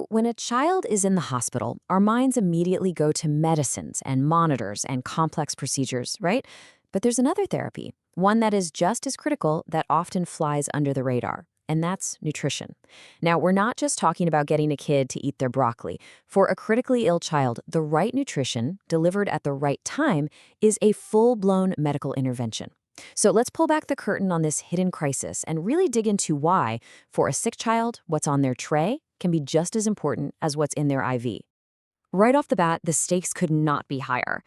When a child is in the hospital, our minds immediately go to medicines and monitors and complex procedures, right? But there's another therapy, one that is just as critical that often flies under the radar, and that's nutrition. Now, we're not just talking about getting a kid to eat their broccoli. For a critically ill child, the right nutrition, delivered at the right time, is a full-blown medical intervention. So let's pull back the curtain on this hidden crisis and really dig into why, for a sick child, what's on their tray can be just as important as what's in their IV. Right off the bat, the stakes could not be higher.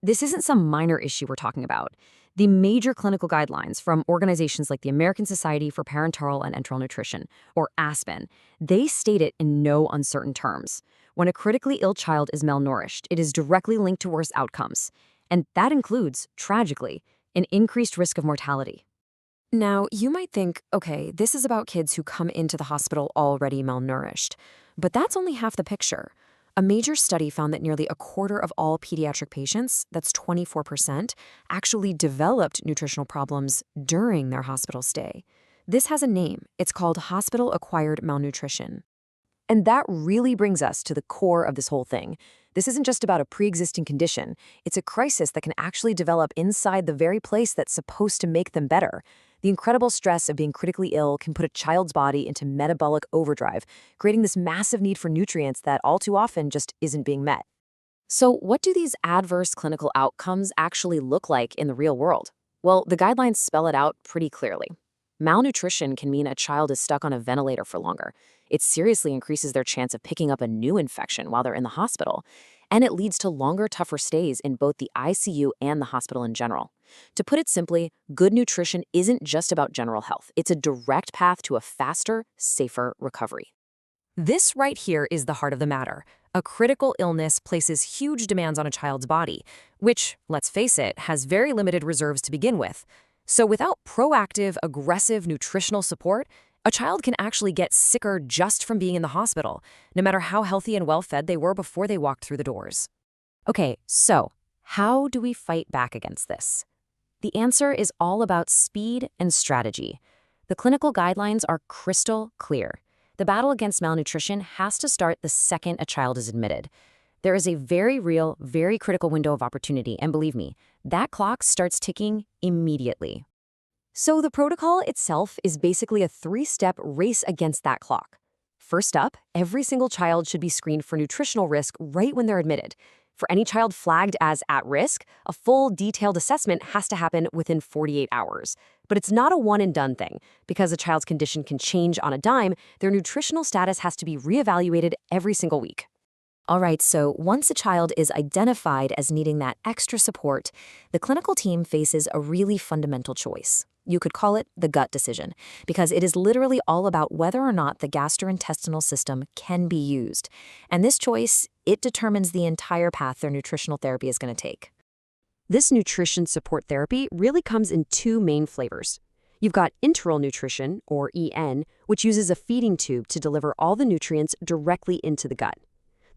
This isn't some minor issue we're talking about. The major clinical guidelines from organizations like the American Society for Parenteral and Enteral Nutrition, or ASPEN, they state it in no uncertain terms. When a critically ill child is malnourished, it is directly linked to worse outcomes. And that includes, tragically, an increased risk of mortality. Now, you might think, okay, this is about kids who come into the hospital already malnourished. But that's only half the picture. A major study found that nearly a quarter of all pediatric patients, that's 24%, actually developed nutritional problems during their hospital stay. This has a name. It's called hospital-acquired malnutrition. And that really brings us to the core of this whole thing. This isn't just about a pre-existing condition. It's a crisis that can actually develop inside the very place that's supposed to make them better. The incredible stress of being critically ill can put a child's body into metabolic overdrive, creating this massive need for nutrients that all too often just isn't being met. So what do these adverse clinical outcomes actually look like in the real world? Well, the guidelines spell it out pretty clearly. Malnutrition can mean a child is stuck on a ventilator for longer. It seriously increases their chance of picking up a new infection while they're in the hospital. And it leads to longer, tougher stays in both the ICU and the hospital in general. To put it simply, good nutrition isn't just about general health. It's a direct path to a faster, safer recovery. This right here is the heart of the matter. A critical illness places huge demands on a child's body, which, let's face it, has very limited reserves to begin with. So without proactive, aggressive nutritional support, a child can actually get sicker just from being in the hospital, no matter how healthy and well-fed they were before they walked through the doors. Okay, so how do we fight back against this? The answer is all about speed and strategy. The clinical guidelines are crystal clear. The battle against malnutrition has to start the second a child is admitted. There is a very real, very critical window of opportunity, and believe me, that clock starts ticking immediately. So the protocol itself is basically a 3-step race against that clock. First up, every single child should be screened for nutritional risk right when they're admitted. For any child flagged as at risk, a full detailed assessment has to happen within 48 hours. But it's not a one-and-done thing. Because a child's condition can change on a dime, their nutritional status has to be reevaluated every single week. All right, so once a child is identified as needing that extra support, the clinical team faces a really fundamental choice. You could call it the gut decision, because it is literally all about whether or not the gastrointestinal system can be used. And this choice, it determines the entire path their nutritional therapy is going to take. This nutrition support therapy really comes in 2 main flavors. You've got enteral nutrition, or EN, which uses a feeding tube to deliver all the nutrients directly into the gut.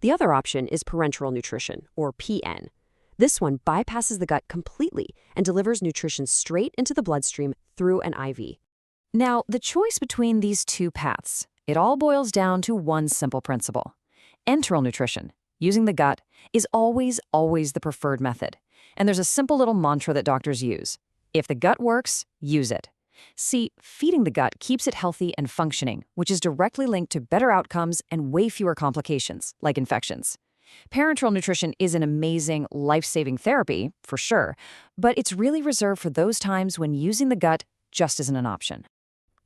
The other option is parenteral nutrition, or PN. This one bypasses the gut completely and delivers nutrition straight into the bloodstream through an IV. Now, the choice between these 2 paths, it all boils down to one simple principle. Enteral nutrition, using the gut, is always the preferred method. And there's a simple little mantra that doctors use. If the gut works, use it. See, feeding the gut keeps it healthy and functioning, which is directly linked to better outcomes and way fewer complications, like infections. Parenteral nutrition is an amazing, life-saving therapy, for sure, but it's really reserved for those times when using the gut just isn't an option.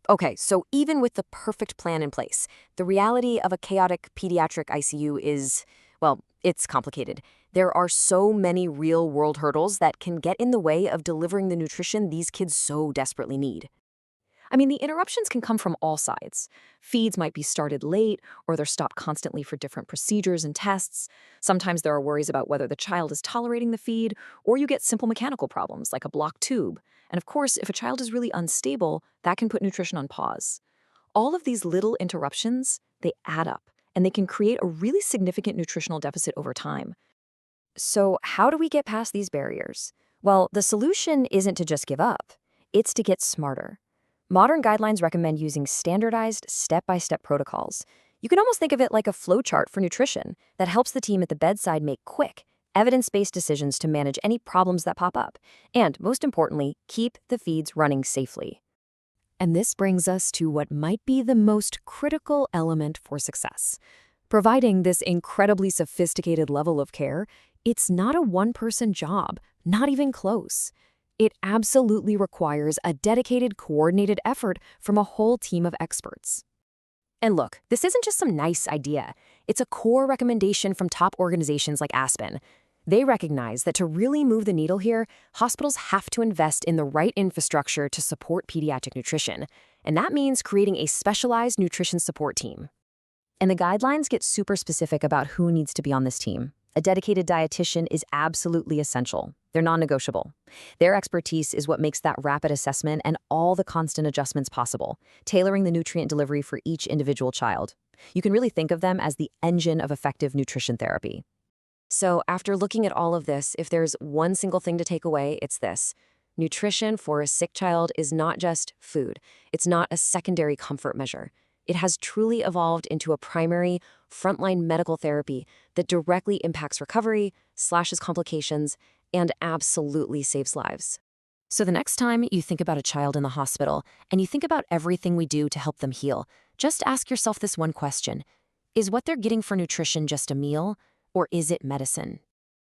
Okay, so even with the perfect plan in place, the reality of a chaotic pediatric ICU is, well, it's complicated. There are so many real-world hurdles that can get in the way of delivering the nutrition these kids so desperately need. The interruptions can come from all sides. Feeds might be started late, or they're stopped constantly for different procedures and tests. Sometimes there are worries about whether the child is tolerating the feed, or you get simple mechanical problems like a blocked tube. And of course, if a child is really unstable, that can put nutrition on pause. All of these little interruptions, they add up, and they can create a really significant nutritional deficit over time. So how do we get past these barriers? Well, the solution isn't to just give up. It's to get smarter. Modern guidelines recommend using standardized step-by-step protocols. You can almost think of it like a flowchart for nutrition that helps the team at the bedside make quick, evidence-based decisions to manage any problems that pop up, and, most importantly, keep the feeds running safely. And this brings us to what might be the most critical element for success. Providing this incredibly sophisticated level of care, it's not a one-person job, not even close. It absolutely requires a dedicated, coordinated effort from a whole team of experts. And look, this isn't just some nice idea. It's a core recommendation from top organizations like Aspen. They recognize that to really move the needle here, hospitals have to invest in the right infrastructure to support pediatric nutrition. And that means creating a specialized nutrition support team. And the guidelines get super specific about who needs to be on this team. A dedicated dietitian is absolutely essential. They're non-negotiable. Their expertise is what makes that rapid assessment and all the constant adjustments possible, tailoring the nutrient delivery for each individual child. You can really think of them as the engine of effective nutrition therapy. So after looking at all of this, if there's one single thing to take away, it's this. Nutrition for a sick child is not just food. It's not a secondary comfort measure. It has truly evolved into a primary, frontline medical therapy that directly impacts recovery, slashes complications, and absolutely saves lives. So the next time you think about a child in the hospital and you think about everything we do to help them heal, just ask yourself this one question. Is what they're getting for nutrition just a meal, or is it medicine?